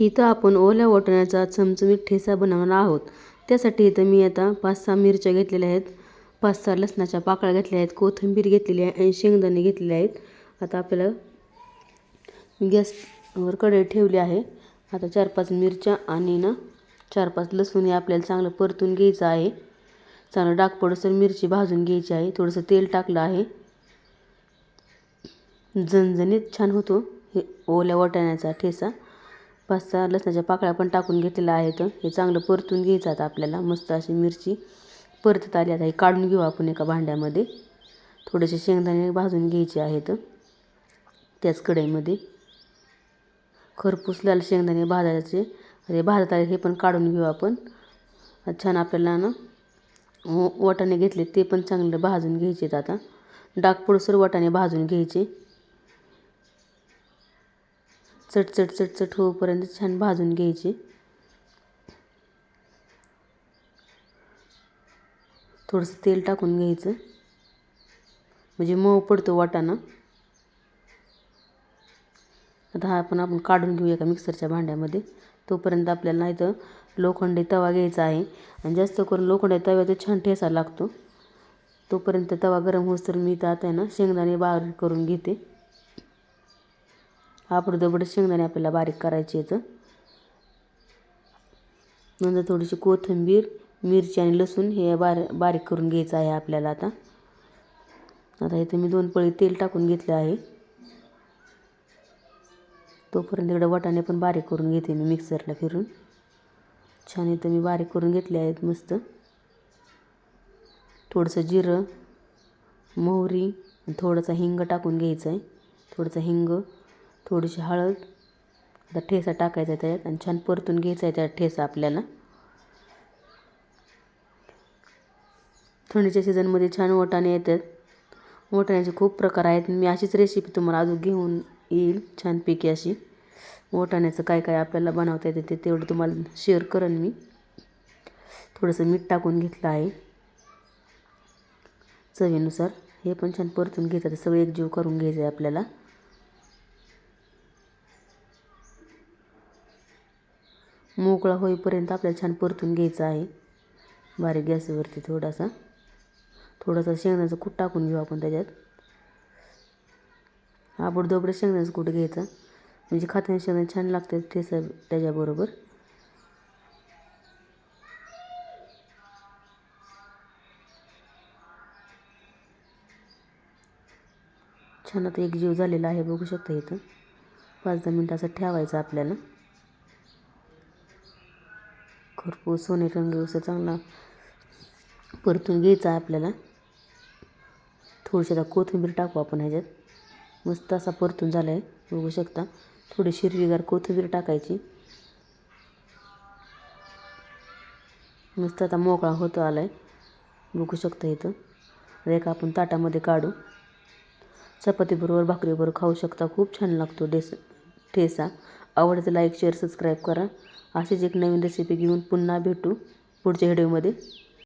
इथं आपण ओल्या वाटाण्याचा चमचमीत ठेचा बनवणार आहोत. त्यासाठी इथं मी आता 5-6 मिरच्या घेतलेल्या आहेत, 5-6 लसणाच्या पाकळ्या घेतलेल्या आहेत, कोथिंबीर घेतलेली आहे आणि शेंगदाणे घेतलेले आहेत. आता आपल्याला गॅसवर कढई ठेवली आहे. आता 4-5 मिरच्या आणि 4-5 लसूण हे आपल्याला चांगलं परतून घ्यायचं आहे. चांगलं डाग पडोसर मिरची भाजून घ्यायची आहे. थोडंसं तेल टाकलं आहे. झणझणीत छान होतो हे ओल्या वाटाण्याचा ठेचा. 5-6 लसणाच्या पाकळ्या पण टाकून घेतलेल्या आहेत. हे चांगलं परतून घ्यायचं आता आपल्याला. मस्त अशी मिरची परतत आली. आता हे काढून घेऊ आपण एका भांड्यामध्ये. थोडेसे शेंगदाणे भाजून घ्यायचे आहेत त्याच कढईमध्ये. खरपूस लाल शेंगदाणे भाजायचे. हे भाजत आले हे पण काढून घेऊ आपण. छान आपल्याला वाटाणे घेतले ते पण चांगले भाजून घ्यायचे. आता डाग पडूसर वाटाणे भाजून घ्यायचे. चटचट चटचट होईपर्यंत छान भाजून घ्यायचे. थोडंसं तेल टाकून घ्यायचं म्हणजे मऊ पडतो वाटाणा. आता हा आपण काढून घेऊ एका मिक्सरच्या भांड्यामध्ये. तोपर्यंत आपल्याला इथं लोखंडी तवा घ्यायचा आहे आणि जास्त करून लोखंडी तव्यात छान ठेचा लागतो. तोपर्यंत तवा गरम होईस्तोवर मी इथं आता शेंगदाणे बारीक करून घेते. आपडदबड शेंगदाणे आपल्याला बारीक करायचे आहेत. नंतर थोडीशी कोथिंबीर, मिरची आणि लसूण हे बारीक करून घ्यायचं आहे आपल्याला. आता इथे मी 2 पळी तेल टाकून घेतले आहे. तोपर्यंत इकडे वाटाणे पण बारीक करून घेते मी मिक्सरला फिरून. छान इथं मी बारीक करून घेतले आहेत मस्त. थोडंसं जिरं, मोहरी, थोडासा हिंग टाकून घ्यायचं आहे. थोडंसं हिंग, थोडीशी हळद. आता ठेचा टाकायचा आहे त्यात आणि छान परतून घ्यायचा आहे त्यात ठेचा आपल्याला. थंडीच्या सीझनमध्ये छान वाटाणे येतात. वाटाण्याचे खूप प्रकार आहेत. मी अशीच रेसिपी तुम्हाला अजून घेऊन येईल छानपैकी अशी. वाटाण्याचं काय काय आपल्याला बनवता येते ते तेवढं तुम्हाला शेअर करेन मी. थोडंसं मीठ टाकून घेतलं आहे चवीनुसार. हे पण छान परतून घ्यायचं. सगळं एकजीव करून घ्यायचं आहे आपल्याला. मोकळा होईपर्यंत आपल्याला छान परतून घ्यायचं आहे बारीक गॅसवरती. थोडासा शेंगदाण्याचं कूट टाकून घेऊ आपण त्याच्यात. आपडदोबड शेंगदाण्याचं कूट घ्यायचं म्हणजे खाताना शेंगदाणे छान लागते ठेचा त्याच्याबरोबर. छान आता एकजीव झालेला आहे बघू शकता. इथं 5-10 मिनटं असं ठेवायचं आपल्याला. खरपूस सोनेरी रंग असं चांगला परतून घ्यायचा आहे आपल्याला. थोडीशी आता कोथिंबीर टाकू आपण ह्याच्यात. मस्त असा परतून झाला आहे बघू शकता. थोडी हिरवीगार कोथिंबीर टाकायची. मस्त आता मोकळा होतो आला आहे बघू शकता इथं. एक आपण ताटामध्ये काढू. चपातीबरोबर भाकरीबरोबर खाऊ शकता. खूप छान लागतो ठेचा. आवडतं लाईक शेअर सबस्क्राईब करा. अशीच एक नवीन रेसिपी घेऊन पुन्हा भेटू पुढच्या व्हिडिओमध्ये.